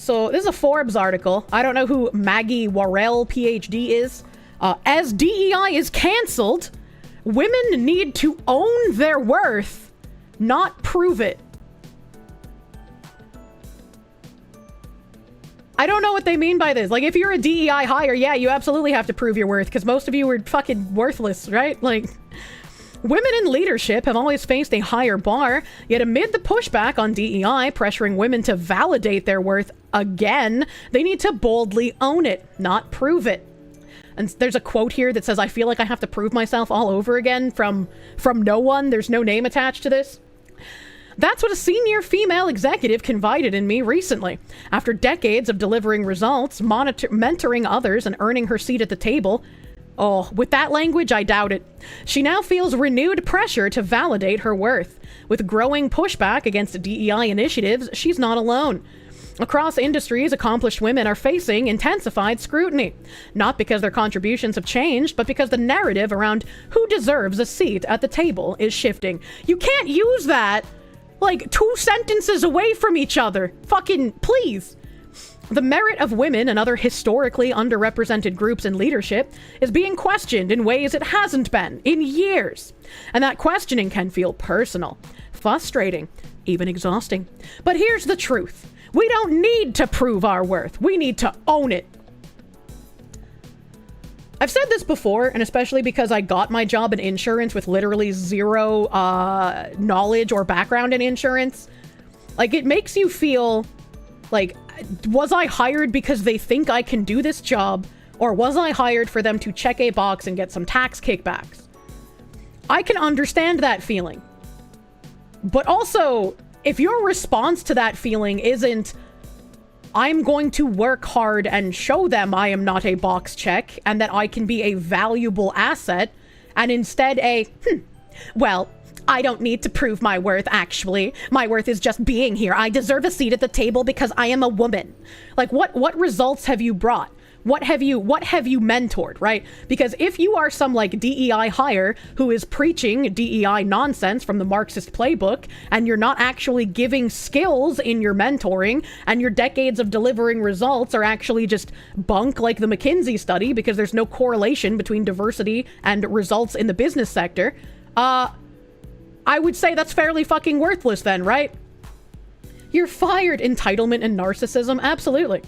So this is a Forbes article. I don't know who Maggie Worrell, PhD is. As DEI is canceled, women need to own their worth, not prove it. I don't know what they mean by this. Like, if you're a DEI hire, yeah, you absolutely have to prove your worth, because most of you are fucking worthless, right? Like, women in leadership have always faced a higher bar, yet amid the pushback on DEI pressuring women to validate their worth again, they need to boldly own it, not prove it. And there's a quote here that says, I feel like I have to prove myself all over again from no one. There's no name attached to this. That's what a senior female executive confided in me recently. After decades of delivering results, mentoring others, and earning her seat at the table, oh, with that language, I doubt it. She now feels renewed pressure to validate her worth. With growing pushback against DEI initiatives, she's not alone. Across industries, accomplished women are facing intensified scrutiny. Not because their contributions have changed, but because the narrative around who deserves a seat at the table is shifting. You can't use that like 2 sentences away from each other. Fucking please. The merit of women and other historically underrepresented groups in leadership is being questioned in ways it hasn't been in years. And that questioning can feel personal, frustrating, even exhausting. But here's the truth. We don't need to prove our worth. We need to own it. I've said this before, and especially because I got my job in insurance with literally zero knowledge or background in insurance. Like, it makes you feel like, was I hired because they think I can do this job, or was I hired for them to check a box and get some tax kickbacks? I can understand that feeling. But also, if your response to that feeling isn't, I'm going to work hard and show them I am not a box check and that I can be a valuable asset, and instead well, I don't need to prove my worth, actually. My worth is just being here. I deserve a seat at the table because I am a woman. Like, what results have you brought? What have you mentored, right? Because if you are some like DEI hire who is preaching DEI nonsense from the Marxist playbook, and you're not actually giving skills in your mentoring, and your decades of delivering results are actually just bunk like the McKinsey study because there's no correlation between diversity and results in the business sector, I would say that's fairly fucking worthless then, right? You're fired. Entitlement and narcissism, absolutely.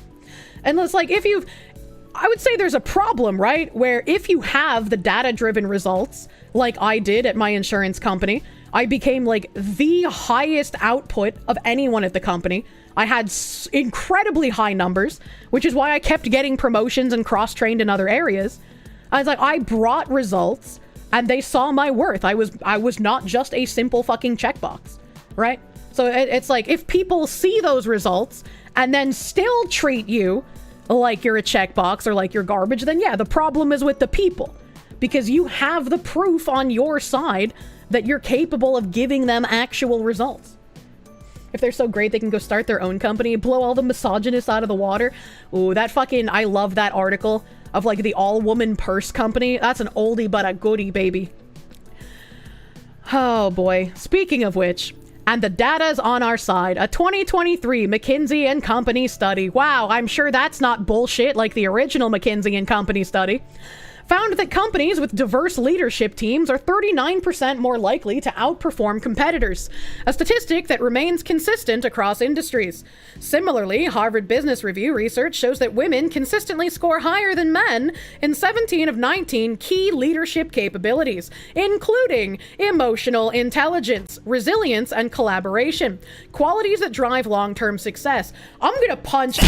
And it's like, I would say there's a problem, right? Where if you have the data-driven results, like I did at my insurance company, I became like the highest output of anyone at the company. I had incredibly high numbers, which is why I kept getting promotions and cross-trained in other areas. I was like, I brought results, and they saw my worth. I was not just a simple fucking checkbox, right? So it's like, if people see those results and then still treat you like you're a checkbox or like you're garbage, then yeah, the problem is with the people, because you have the proof on your side that you're capable of giving them actual results. If they're so great, they can go start their own company, blow all the misogynists out of the water. Ooh, that fucking, I love that article of like the all-woman purse company. That's an oldie but a goodie, baby. Oh boy. Speaking of which, and the data's on our side. A 2023 McKinsey and Company study. Wow, I'm sure that's not bullshit like the original McKinsey and Company study. Found that companies with diverse leadership teams are 39% more likely to outperform competitors, a statistic that remains consistent across industries. Similarly, Harvard Business Review research shows that women consistently score higher than men in 17 of 19 key leadership capabilities, including emotional intelligence, resilience, and collaboration, qualities that drive long-term success. I'm gonna punch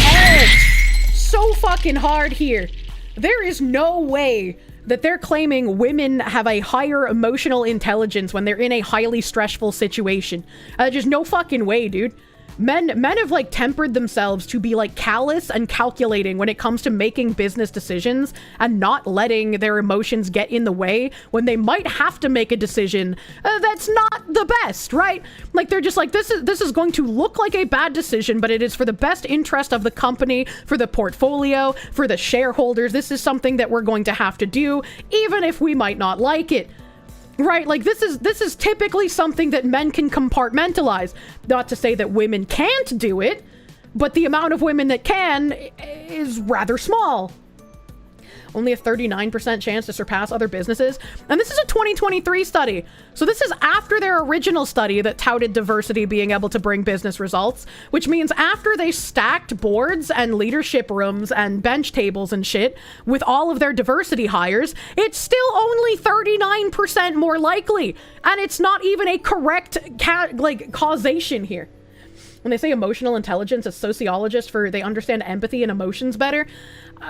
so fucking hard here. There is no way that they're claiming women have a higher emotional intelligence when they're in a highly stressful situation. Just no fucking way, dude. Men have like tempered themselves to be like callous and calculating when it comes to making business decisions and not letting their emotions get in the way when they might have to make a decision that's not the best, right? Like, they're just like, this is going to look like a bad decision, but it is for the best interest of the company, for the portfolio, for the shareholders. This is something that we're going to have to do, even if we might not like it. Right, like this is typically something that men can compartmentalize. Not to say that women can't do it, but the amount of women that can is rather small. Only a 39% chance to surpass other businesses. And this is a 2023 study. So this is after their original study that touted diversity being able to bring business results, which means after they stacked boards and leadership rooms and bench tables and shit with all of their diversity hires, it's still only 39% more likely. And it's not even a correct causation here. When they say emotional intelligence, as sociologists, they understand empathy and emotions better.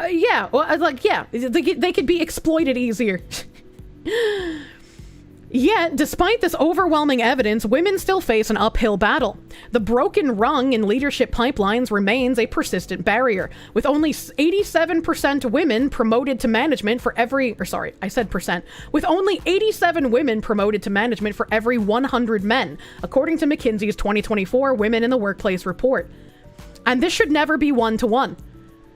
Yeah, they could be exploited easier. Yet, despite this overwhelming evidence, women still face an uphill battle. The broken rung in leadership pipelines remains a persistent barrier, with only 87% women promoted to management for every, with only 87 women promoted to management for every 100 men, according to McKinsey's 2024 Women in the Workplace report. And this should never be one-to-one.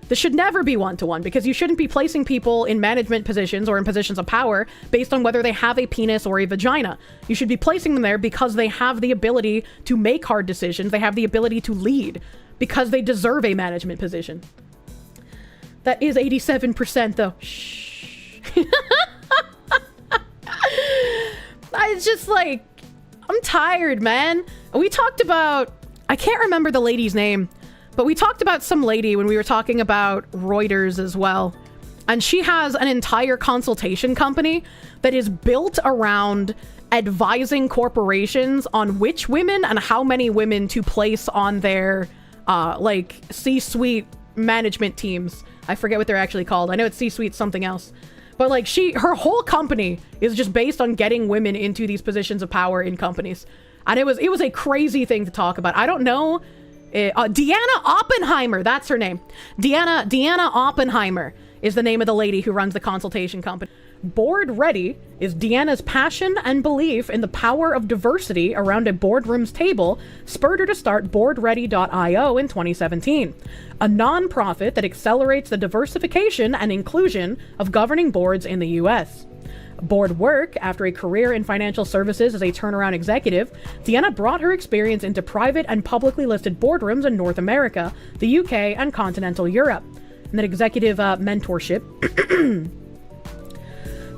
This should never be one-to-one, because you shouldn't be placing people in management positions or in positions of power based on whether they have a penis or a vagina. You should be placing them there because they have the ability to make hard decisions. They have the ability to lead because they deserve a management position. That is 87% though. Shh. It's just like, I'm tired, man. We talked about, I can't remember the lady's name, but we talked about some lady when we were talking about Reuters as well. And she has an entire consultation company that is built around advising corporations on which women and how many women to place on their C-suite management teams. I forget what they're actually called. I know it's C-suite something else. But her whole company is just based on getting women into these positions of power in companies. And it was a crazy thing to talk about. I don't know. Deanna Oppenheimer, that's her name. Deanna Oppenheimer is the name of the lady who runs the consultation company. Board Ready is Deanna's passion and belief in the power of diversity around a boardroom's table spurred her to start BoardReady.io in 2017, a nonprofit that accelerates the diversification and inclusion of governing boards in the U.S. Bored work after a career in financial services as a turnaround executive, Deanna brought her experience into private and publicly listed boardrooms in North America, the UK, and continental Europe. And then executive mentorship.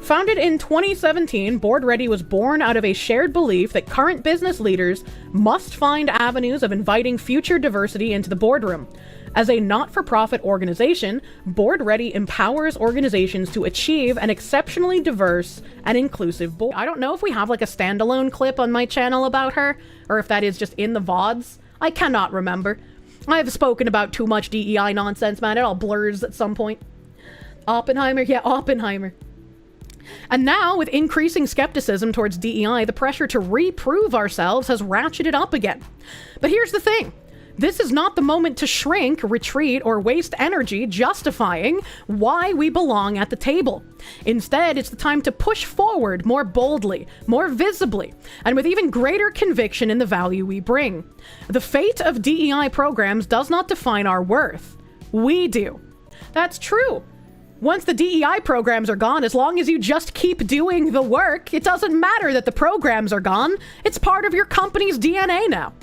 Founded in 2017, Board Ready was born out of a shared belief that current business leaders must find avenues of inviting future diversity into the boardroom. As a not-for-profit organization, Board Ready empowers organizations to achieve an exceptionally diverse and inclusive board. I don't know if we have a standalone clip on my channel about her, or if that is just in the VoDs. I cannot remember. I've spoken about too much DEI nonsense, man. It all blurs at some point. Oppenheimer? Yeah, Oppenheimer. And now, with increasing skepticism towards DEI, the pressure to reprove ourselves has ratcheted up again. But here's the thing. This is not the moment to shrink, retreat, or waste energy justifying why we belong at the table. Instead, it's the time to push forward more boldly, more visibly, and with even greater conviction in the value we bring. The fate of DEI programs does not define our worth. We do. That's true. Once the DEI programs are gone, as long as you just keep doing the work, it doesn't matter that the programs are gone. It's part of your company's DNA now.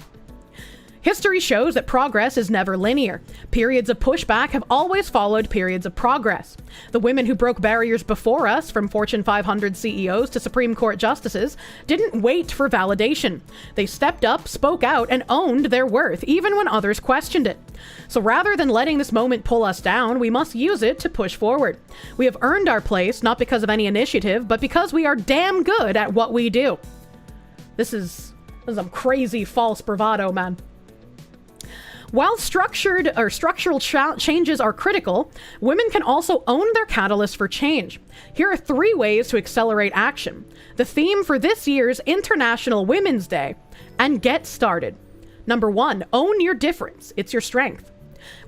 History shows that progress is never linear. Periods of pushback have always followed periods of progress. The women who broke barriers before us, from Fortune 500 CEOs to Supreme Court justices, didn't wait for validation. They stepped up, spoke out, and owned their worth, even when others questioned it. So rather than letting this moment pull us down, we must use it to push forward. We have earned our place, not because of any initiative, but because we are damn good at what we do. This is some crazy false bravado, man. While structural changes are critical, women can also own their catalyst for change. Here are 3 ways to accelerate action. The theme for this year's International Women's Day, and get started. Number 1, own your difference. It's your strength.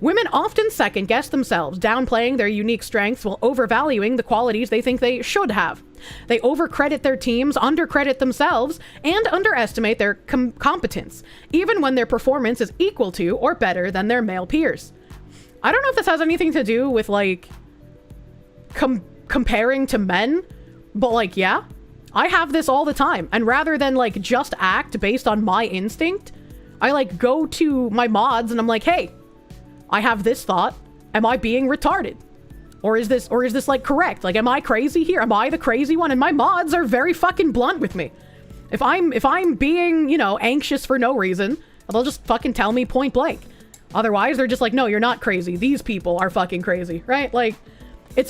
Women often second-guess themselves, downplaying their unique strengths while overvaluing the qualities they think they should have. They overcredit their teams, undercredit themselves, and underestimate their competence, even when their performance is equal to or better than their male peers. I don't know if this has anything to do with, comparing to men, but, yeah, I have this all the time. And rather than, just act based on my instinct, I, go to my mods and I'm like, hey, I have this thought. Am I being retarded? Or is this like correct? Like, am I crazy here? Am I the crazy one? And my mods are very fucking blunt with me. If I'm being, you know, anxious for no reason, they'll just fucking tell me point blank. Otherwise, they're just like, no, you're not crazy. These people are fucking crazy, right? Like, it's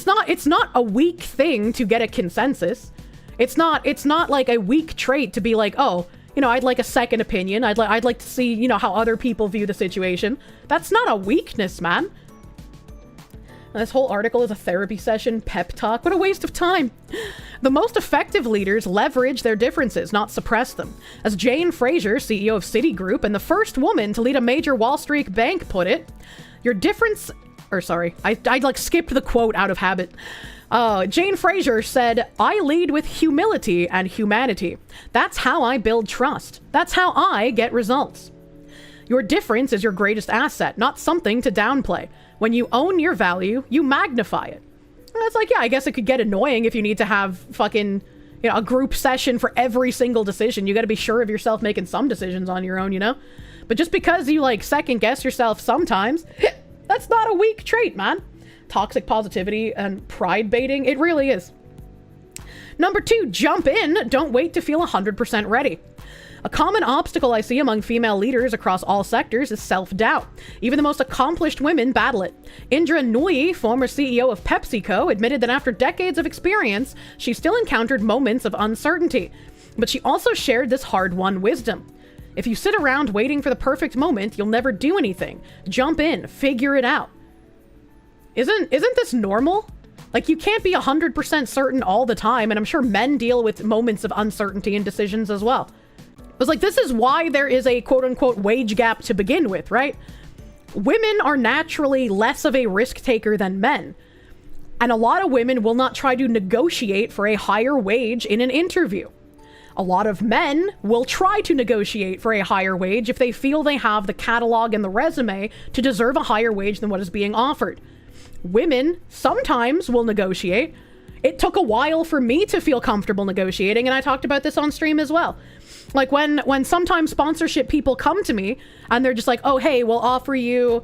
not a weak thing to get a consensus. It's not like a weak trait to be like, oh, you know, I'd like a second opinion. I'd like to see, you know, how other people view the situation. That's not a weakness, man. This whole article is a therapy session, pep talk. What a waste of time. The most effective leaders leverage their differences, not suppress them. As Jane Fraser, CEO of Citigroup and the first woman to lead a major Wall Street bank, put it, your difference... Or sorry, I like skipped the quote out of habit. Jane Fraser said, I lead with humility and humanity. That's how I build trust. That's how I get results. Your difference is your greatest asset, not something to downplay. When you own your value, you magnify it. And it's like, yeah, I guess it could get annoying if you need to have fucking, you know, a group session for every single decision. You got to be sure of yourself making some decisions on your own, you know? But just because you, like, second guess yourself sometimes, that's not a weak trait, man. Toxic positivity and pride baiting, it really is. Number 2, jump in. Don't wait to feel 100% ready. A common obstacle I see among female leaders across all sectors is self-doubt. Even the most accomplished women battle it. Indra Nooyi, former CEO of PepsiCo, admitted that after decades of experience, she still encountered moments of uncertainty. But she also shared this hard-won wisdom. If you sit around waiting for the perfect moment, you'll never do anything. Jump in, figure it out. Isn't this normal? Like, you can't be 100% certain all the time, and I'm sure men deal with moments of uncertainty and decisions as well. It was like, this is why there is a quote-unquote wage gap to begin with, right? Women are naturally less of a risk taker than men. And a lot of women will not try to negotiate for a higher wage in an interview. A lot of men will try to negotiate for a higher wage if they feel they have the catalog and the resume to deserve a higher wage than what is being offered. Women sometimes will negotiate. It took a while for me to feel comfortable negotiating, and I talked about this on stream as well. Like, when sometimes sponsorship people come to me and they're just like, oh, hey, we'll offer you,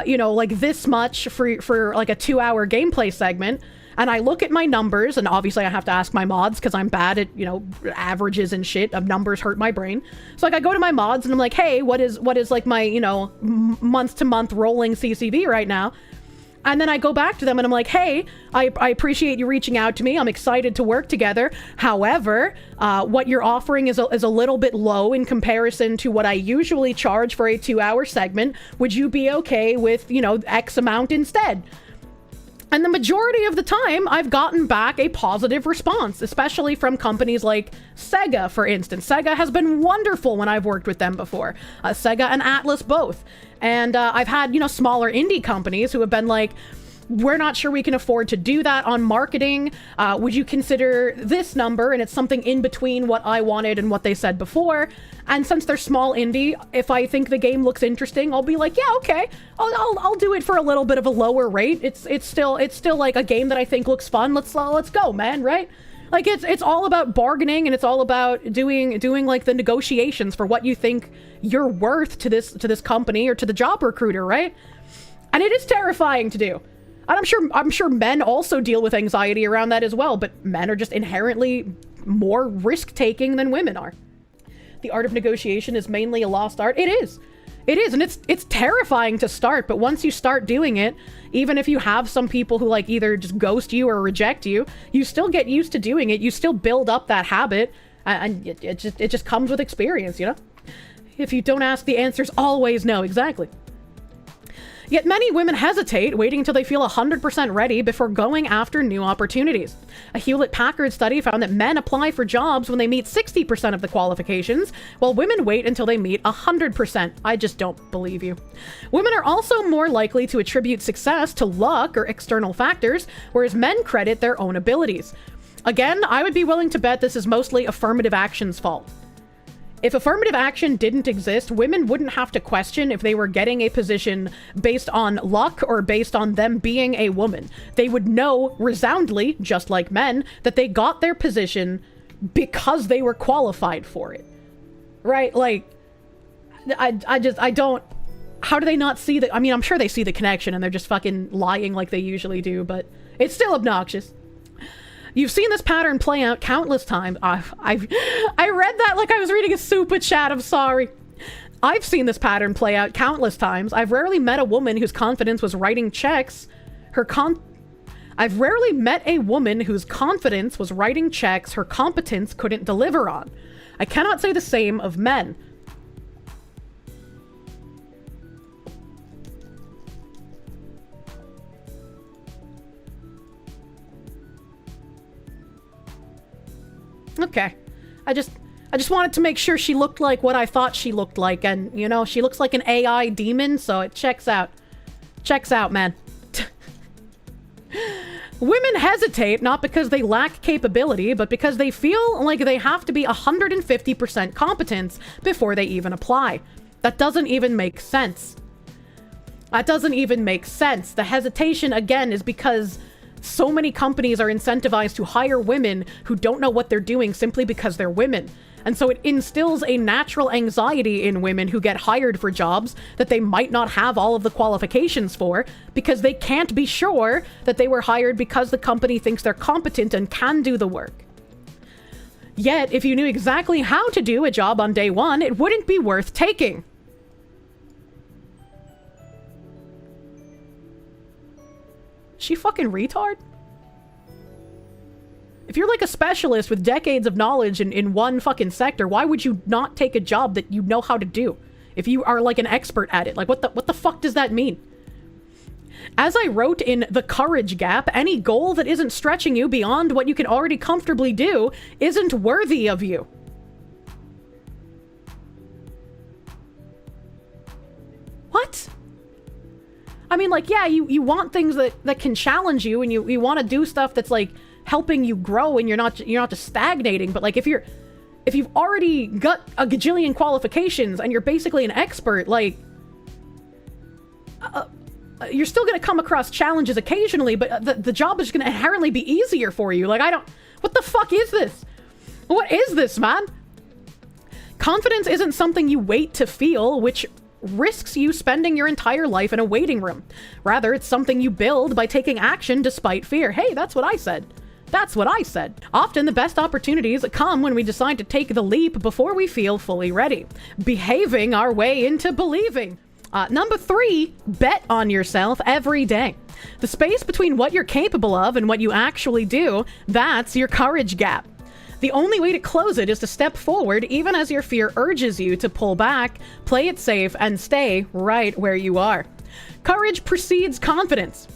you know, like this much for like a 2-hour gameplay segment. And I look at my numbers, and obviously I have to ask my mods because I'm bad at, you know, averages and shit. Numbers hurt my brain. So like I go to my mods and I'm like, hey, what is like my, you know, month to month rolling CCV right now? And then I go back to them and I'm like, hey, I appreciate you reaching out to me. I'm excited to work together. However, what you're offering is a little bit low in comparison to what I usually charge for a 2-hour segment. Would you be okay with, you know, X amount instead? And the majority of the time, I've gotten back a positive response, especially from companies like Sega, for instance. Sega has been wonderful when I've worked with them before. Sega and Atlas both. And I've had, you know, smaller indie companies who have been like, we're not sure we can afford to do that on marketing. Would you consider this number? And it's something in between what I wanted and what they said before. And since they're small indie, if I think the game looks interesting, I'll be like, yeah, okay, I'll do it for a little bit of a lower rate. It's still like a game that I think looks fun. Let's go, man, right? Like, it's all about bargaining, and it's all about doing like the negotiations for what you think you're worth to this company or to the job recruiter, right? And it is terrifying to do. And I'm sure men also deal with anxiety around that as well, but men are just inherently more risk-taking than women are. The art of negotiation is mainly a lost art. It is, and it's terrifying to start, but once you start doing it, even if you have some people who like either just ghost you or reject you, you still get used to doing it. You still build up that habit, and it just comes with experience, you know? If you don't ask, the answer's always no. Exactly. Yet many women hesitate, waiting until they feel 100% ready before going after new opportunities. A Hewlett-Packard study found that men apply for jobs when they meet 60% of the qualifications, while women wait until they meet 100%. I just don't believe you. Women are also more likely to attribute success to luck or external factors, whereas men credit their own abilities. Again, I would be willing to bet this is mostly affirmative action's fault. If affirmative action didn't exist, women wouldn't have to question if they were getting a position based on luck or based on them being a woman. They would know resoundingly, just like men, that they got their position because they were qualified for it. Right? Like, I don't... how do they not see the... I mean, I'm sure they see the connection and they're just fucking lying like they usually do, but it's still obnoxious. You've seen this pattern play out countless times. I read that like I was reading a super chat, I'm sorry. I've seen this pattern play out countless times. I've rarely met a woman whose confidence was writing checks. I've rarely met a woman whose confidence was writing checks her competence couldn't deliver on. I cannot say the same of men. Okay. I just wanted to make sure she looked like what I thought she looked like, and, you know, she looks like an AI demon, so it checks out. Checks out, man. Women hesitate not because they lack capability, but because they feel like they have to be 150% competent before they even apply. That doesn't even make sense. That doesn't even make sense. The hesitation, again, is because so many companies are incentivized to hire women who don't know what they're doing simply because they're women. And so it instills a natural anxiety in women who get hired for jobs that they might not have all of the qualifications for, because they can't be sure that they were hired because the company thinks they're competent and can do the work. Yet, if you knew exactly how to do a job on day one, it wouldn't be worth taking. She fucking retard? If you're like a specialist with decades of knowledge in one fucking sector, why would you not take a job that you know how to do? If you are like an expert at it, like what the fuck does that mean? As I wrote in The Courage Gap, any goal that isn't stretching you beyond what you can already comfortably do isn't worthy of you. What? I mean, like, yeah, you want things that can challenge you, and you want to do stuff that's like helping you grow, and you're not just stagnating. But like, if you've already got a gajillion qualifications and you're basically an expert, like, you're still going to come across challenges occasionally, but the job is going to inherently be easier for you. Like, what the fuck is this? What is this, man? Confidence isn't something you wait to feel, which risks you spending your entire life in a waiting room. Rather, it's something you build by taking action despite fear. Hey, that's what I said. That's what I said. Often the best opportunities come when we decide to take the leap before we feel fully ready. Behaving our way into believing. Number 3, bet on yourself every day. The space between what you're capable of and what you actually do, that's your courage gap. The only way to close it is to step forward even as your fear urges you to pull back, play it safe, and stay right where you are. Courage precedes confidence.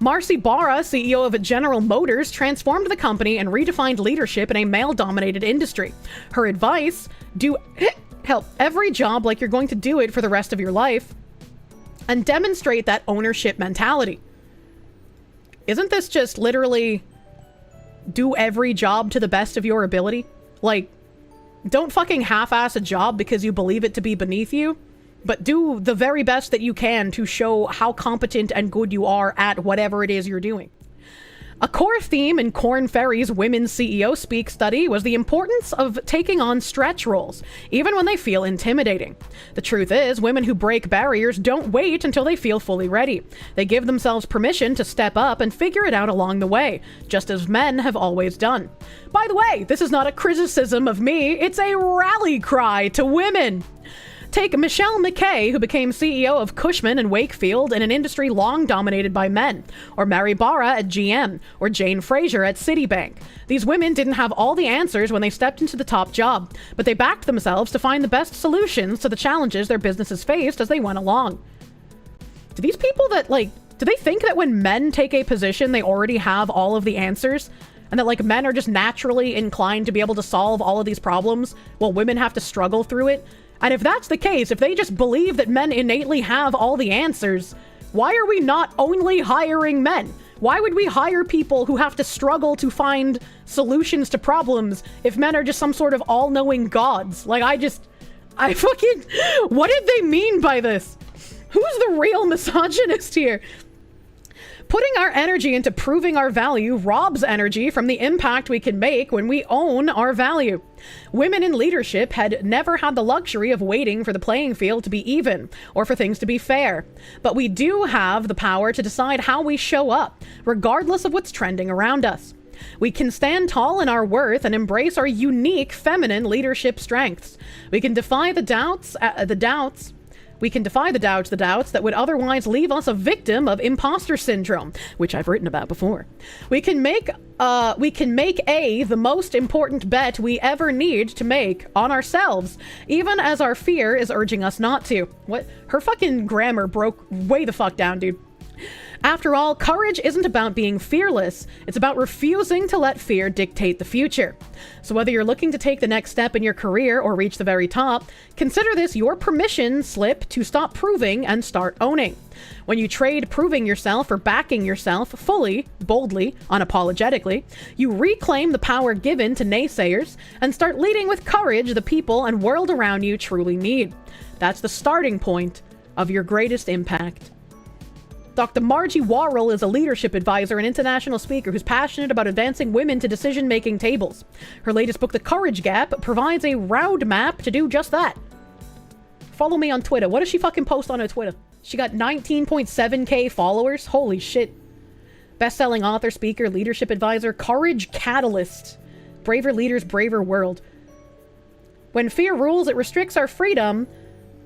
Marcy Barra, CEO of General Motors, transformed the company and redefined leadership in a male-dominated industry. Her advice: do every job like you're going to do it for the rest of your life, and demonstrate that ownership mentality. Isn't this just literally do every job to the best of your ability? Like, don't fucking half-ass a job because you believe it to be beneath you, but do the very best that you can to show how competent and good you are at whatever it is you're doing. A core theme in Korn Ferry's Women's CEO Speak study was the importance of taking on stretch roles, even when they feel intimidating. The truth is, women who break barriers don't wait until they feel fully ready. They give themselves permission to step up and figure it out along the way, just as men have always done. By the way, this is not a criticism of me, it's a rally cry to women. Take Michelle McKay, who became CEO of Cushman and Wakefield in an industry long dominated by men, or Mary Barra at GM, or Jane Fraser at Citibank. These women didn't have all the answers when they stepped into the top job, but they backed themselves to find the best solutions to the challenges their businesses faced as they went along. Do these people do they think that when men take a position, they already have all of the answers? And that, like, men are just naturally inclined to be able to solve all of these problems, while women have to struggle through it? And if that's the case, if they just believe that men innately have all the answers, why are we not only hiring men? Why would we hire people who have to struggle to find solutions to problems if men are just some sort of all-knowing gods? Like, what did they mean by this? Who's the real misogynist here? Putting our energy into proving our value robs energy from the impact we can make when we own our value. Women in leadership had never had the luxury of waiting for the playing field to be even or for things to be fair. But we do have the power to decide how we show up, regardless of what's trending around us. We can stand tall in our worth and embrace our unique feminine leadership strengths. We can defy the doubts that would otherwise leave us a victim of imposter syndrome, which I've written about before. We can make the most important bet we ever need to make on ourselves, even as our fear is urging us not to. What? Her fucking grammar broke way the fuck down, dude. After all, courage isn't about being fearless. It's about refusing to let fear dictate the future. So whether you're looking to take the next step in your career or reach the very top, consider this your permission slip to stop proving and start owning. When you trade proving yourself for backing yourself fully, boldly, unapologetically, you reclaim the power given to naysayers and start leading with courage the people and world around you truly need. That's the starting point of your greatest impact. Dr. Margie Worrell is a leadership advisor and international speaker who's passionate about advancing women to decision-making tables. Her latest book, The Courage Gap, provides a roadmap to do just that. Follow me on Twitter. What does she fucking post on her Twitter? She got 19.7k followers. Holy shit. Best-selling author, speaker, leadership advisor, courage catalyst. Braver leaders, braver world. When fear rules, it restricts our freedom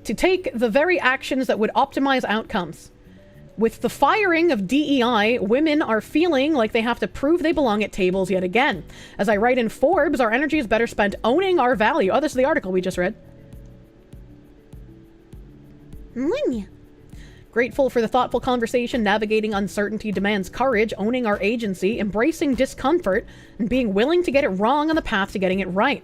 to take the very actions that would optimize outcomes. With the firing of DEI, women are feeling like they have to prove they belong at tables yet again. As I write in Forbes, our energy is better spent owning our value. Oh, this is the article we just read. Grateful for the thoughtful conversation. Navigating uncertainty demands courage, owning our agency, embracing discomfort, and being willing to get it wrong on the path to getting it right.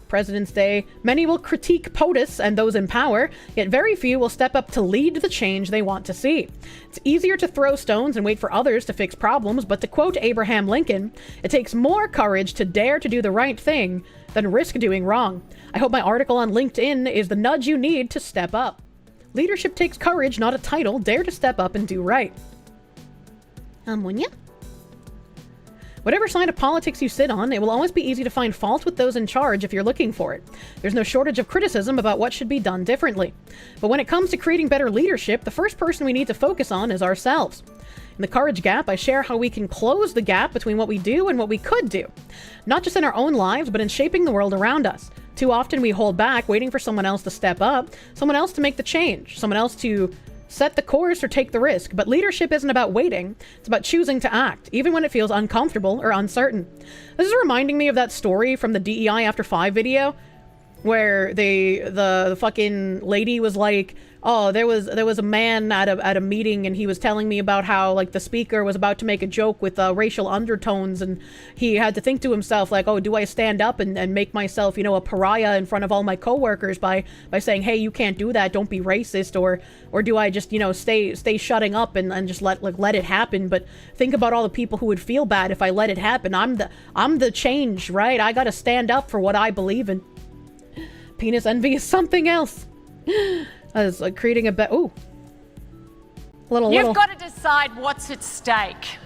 President's Day. Many will critique POTUS and those in power, yet very few will step up to lead the change they want to see. It's easier to throw stones and wait for others to fix problems, but to quote Abraham Lincoln, it takes more courage to dare to do the right thing than risk doing wrong. I hope my article on LinkedIn is the nudge you need to step up. Leadership takes courage, not a title. Dare to step up and do right. Munya? Whatever side of politics you sit on, it will always be easy to find fault with those in charge if you're looking for it. There's no shortage of criticism about what should be done differently. But when it comes to creating better leadership, the first person we need to focus on is ourselves. In the Courage Gap, I share how we can close the gap between what we do and what we could do. Not just in our own lives, but in shaping the world around us. Too often we hold back, waiting for someone else to step up, someone else to make the change, someone else to set the course or take the risk. But leadership isn't about waiting. It's about choosing to act, even when it feels uncomfortable or uncertain. This is reminding me of that story from the DEI After 5 video, where the fucking lady was like, oh, there was a man at a meeting, and he was telling me about how, like, the speaker was about to make a joke with racial undertones, and he had to think to himself, like, oh, do I stand up and make myself, you know, a pariah in front of all my coworkers by saying, hey, you can't do that, don't be racist, or do I just, you know, stay shutting up and just let it happen? But think about all the people who would feel bad if I let it happen. I'm the change, right? I gotta stand up for what I believe in. Penis envy is something else. As like creating a You've got to decide what's at stake.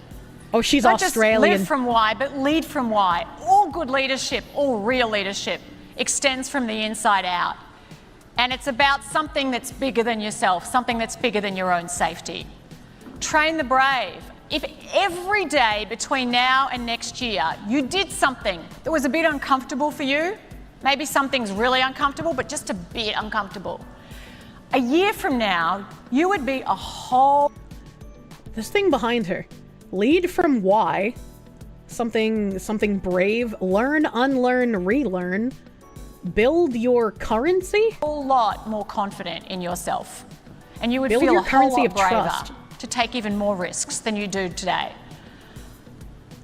Oh, she's Not Australian. Just live from why, but lead from why. All good leadership, all real leadership, extends from the inside out. And it's about something that's bigger than yourself, something that's bigger than your own safety. Train the brave. If every day between now and next year you did something that was a bit uncomfortable for you, maybe something's really uncomfortable, but just a bit uncomfortable, a year from now, you would be a whole... This thing behind her. Lead from why. Something brave. Learn, unlearn, relearn. Build your currency? A whole lot more confident in yourself. And you would Build feel your a whole currency lot of braver trust. to take even more risks than you do today.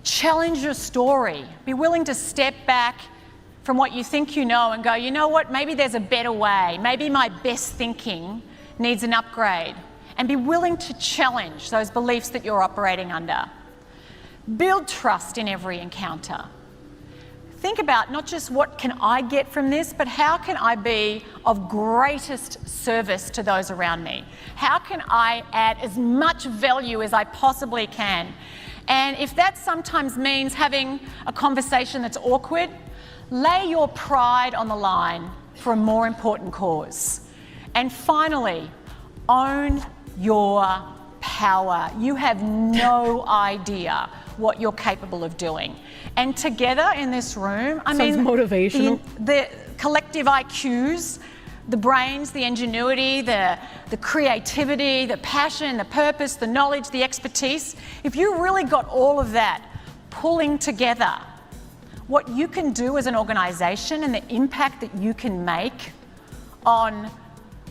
Challenge your story. Be willing to step back from what you think you know and go, you know what, maybe there's a better way. Maybe my best thinking needs an upgrade. And be willing to challenge those beliefs that you're operating under. Build trust in every encounter. think about not just what can I get from this, but how can I be of greatest service to those around me? How can I add as much value as I possibly can? And if that sometimes means having a conversation that's awkward, lay your pride on the line for a more important cause. And finally, own your power. You have no idea what you're capable of doing. And together in this room, I mean, motivational. The collective IQs, the brains, the ingenuity, the creativity, the passion, the purpose, the knowledge, the expertise, if you really got all of that pulling together, what you can do as an organisation and the impact that you can make on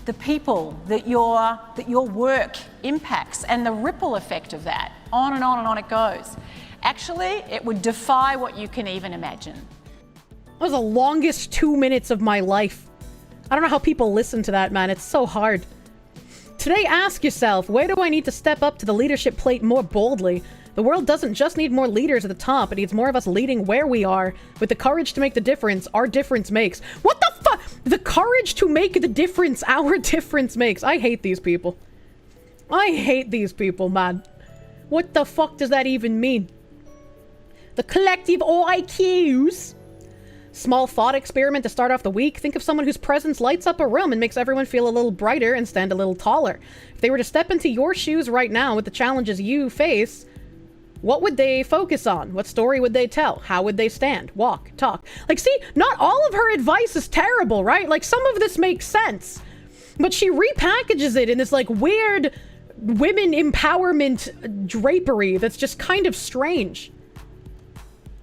the people that your work impacts and the ripple effect of that, on and on and on it goes. Actually, it would defy what you can even imagine. That was the longest 2 minutes of my life. I don't know how people listen to that, man. It's so hard. Today, ask yourself, where do I need to step up to the leadership plate more boldly? The world doesn't just need more leaders at the top. It needs more of us leading where we are with the courage to make the difference our difference makes. What the fuck? The courage to make the difference our difference makes. I hate these people. I hate these people, man. What the fuck does that even mean? The collective IQs. Small thought experiment to start off the week. Think of someone whose presence lights up a room and makes everyone feel a little brighter and stand a little taller. If they were to step into your shoes right now with the challenges you face, what would they focus on? What story would they tell? How would they stand, walk, talk? Like, see, not all of her advice is terrible, right? Like, some of this makes sense. But she repackages it in this, like, weird women empowerment drapery that's just kind of strange.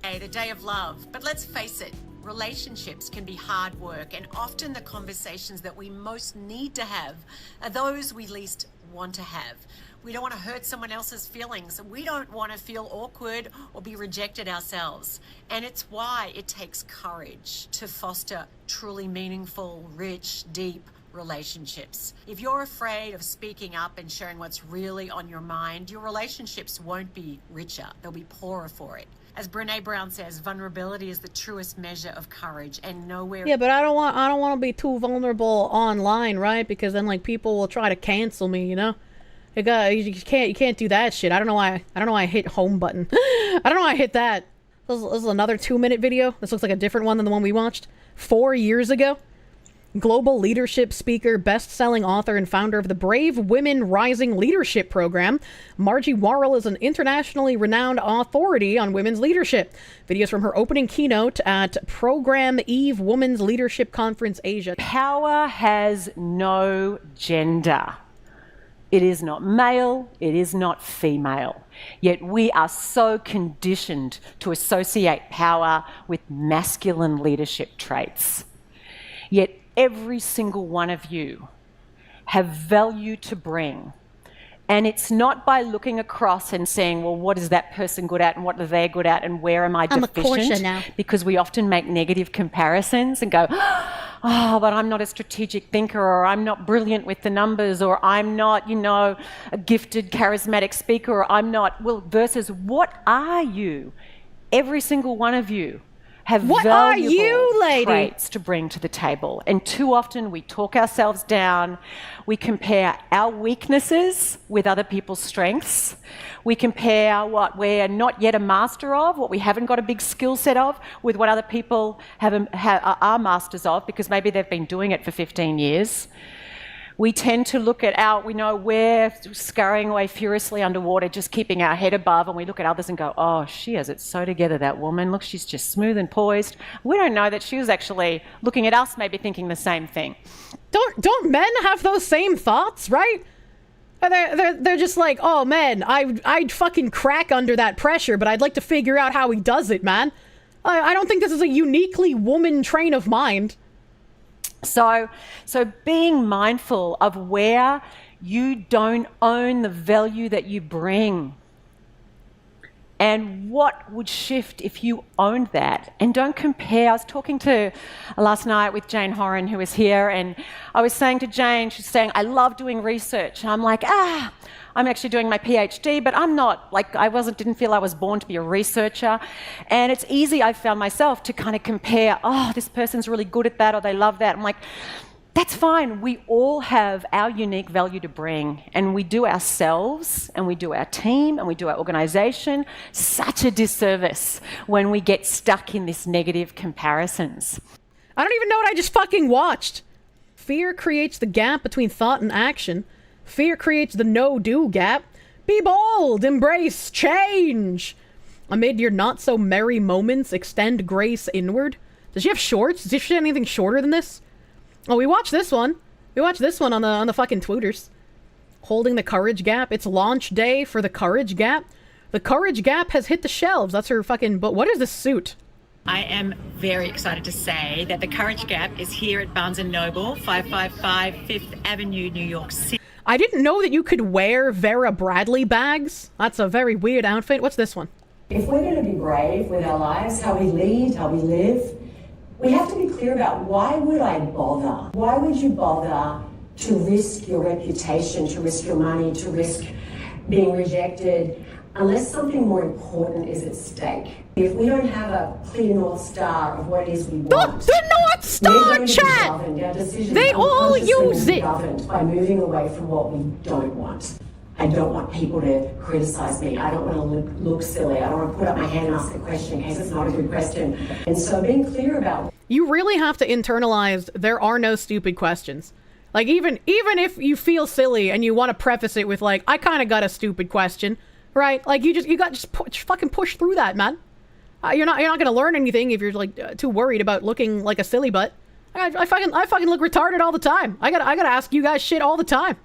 The day of love. But let's face it, relationships can be hard work, and often the conversations that we most need to have are those we least want to have. We don't want to hurt someone else's feelings. We don't want to feel awkward or be rejected ourselves. And it's why it takes courage to foster truly meaningful, rich, deep relationships. If you're afraid of speaking up and sharing what's really on your mind, your relationships won't be richer. They'll be poorer for it. As Brené Brown says, vulnerability is the truest measure of courage, and nowhere. Yeah, but I don't want to be too vulnerable online, right? Because then, like, people will try to cancel me, you know? You can't do that shit. I don't know why I hit home button. I don't know why I hit that. This is another 2-minute video. This looks like a different one than the one we watched 4 years ago. Global leadership speaker, best-selling author, and founder of the Brave Women Rising Leadership Program, Margie Worrell is an internationally renowned authority on women's leadership. Videos from her opening keynote at Program Eve Women's Leadership Conference Asia. Power has no gender. It is not male, it is not female. Yet we are so conditioned to associate power with masculine leadership traits. Yet every single one of you have value to bring. And it's not by looking across and saying, well, what is that person good at and what are they good at and where am I deficient? I'm a Kirsche now. Because we often make negative comparisons and go, oh, but I'm not a strategic thinker, or I'm not brilliant with the numbers, or I'm not, a gifted, charismatic speaker, or I'm not, versus what are you? Every single one of you have valuable traits to bring to the table. And too often we talk ourselves down. We compare our weaknesses with other people's strengths. We compare what we're not yet a master of, what we haven't got a big skill set of, with what other people are masters of, because maybe they've been doing it for 15 years. We tend to look at we're scurrying away furiously underwater, just keeping our head above, and we look at others and go, oh, she has it so together, that woman. Look, she's just smooth and poised. We don't know that she was actually looking at us, maybe thinking the same thing. Don't men have those same thoughts, right? They're just like, oh, man, I'd fucking crack under that pressure, but I'd like to figure out how he does it, man. I don't think this is a uniquely woman train of mind. So being mindful of where you don't own the value that you bring. And what would shift if you owned that? And don't compare. I was talking to last night with Jane Horan, who was here, and I was saying to Jane, she's saying, I love doing research. And I'm like, I'm actually doing my PhD, but I'm not, like, didn't feel I was born to be a researcher. And it's easy, I found myself, to kind of compare, this person's really good at that, or they love that. I'm like, that's fine. We all have our unique value to bring, and we do ourselves, and we do our team, and we do our organisation such a disservice when we get stuck in this negative comparisons. I don't even know what I just fucking watched. Fear creates the gap between thought and action. Fear creates the no-do gap. Be bold, embrace change. Amid your not-so-merry moments, extend grace inward. Does she have shorts? Does she have anything shorter than this? Oh, we watched this one. We watched this one on the fucking Twooters. Holding the courage gap. It's launch day for the courage gap. The courage gap has hit the shelves. That's her fucking... But what is this suit? I am very excited to say that the Courage Gap is here at Barnes & Noble, 555 Fifth Avenue, New York City. I didn't know that you could wear Vera Bradley bags. That's a very weird outfit. What's this one? If we're going to be brave with our lives, how we lead, how we live, we have to be clear about why would I bother? Why would you bother to risk your reputation, to risk your money, to risk being rejected, unless something more important is at stake? If we don't have a clear North Star of what it is we want... The North Star, chat! They all use it! ...governed by moving away from what we don't want. I don't want people to criticise me. I don't want to look silly. I don't want to put up my hand and ask a question in case it's not a good question. And so being clear about... You really have to internalize there are no stupid questions. Like, even if you feel silly and you want to preface it with, like, I kind of got a stupid question, right? Like, just fucking push through that, man. You're not going to learn anything if you're, like, too worried about looking like a silly butt. I fucking look retarded all the time. I gotta ask you guys shit all the time.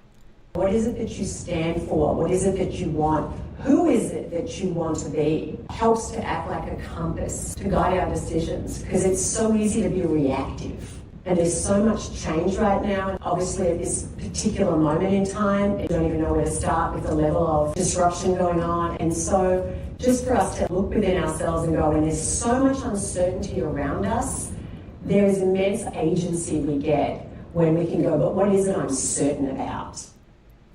What is it that you stand for? What is it that you want? Who is it that you want to be? Helps to act like a compass to guide our decisions, because it's so easy to be reactive. And there's so much change right now. And obviously at this particular moment in time, you don't even know where to start with the level of disruption going on. And so just for us to look within ourselves and go, when there's so much uncertainty around us, there is immense agency we get when we can go, but what is it I'm certain about?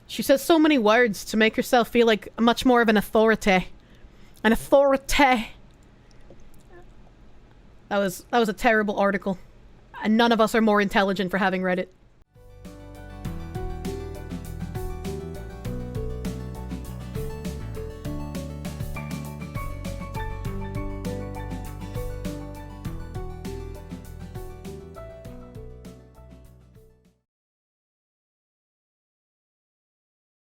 She says so many words to make herself feel like much more of an authority. An authority. That was a terrible article. And none of us are more intelligent for having read it.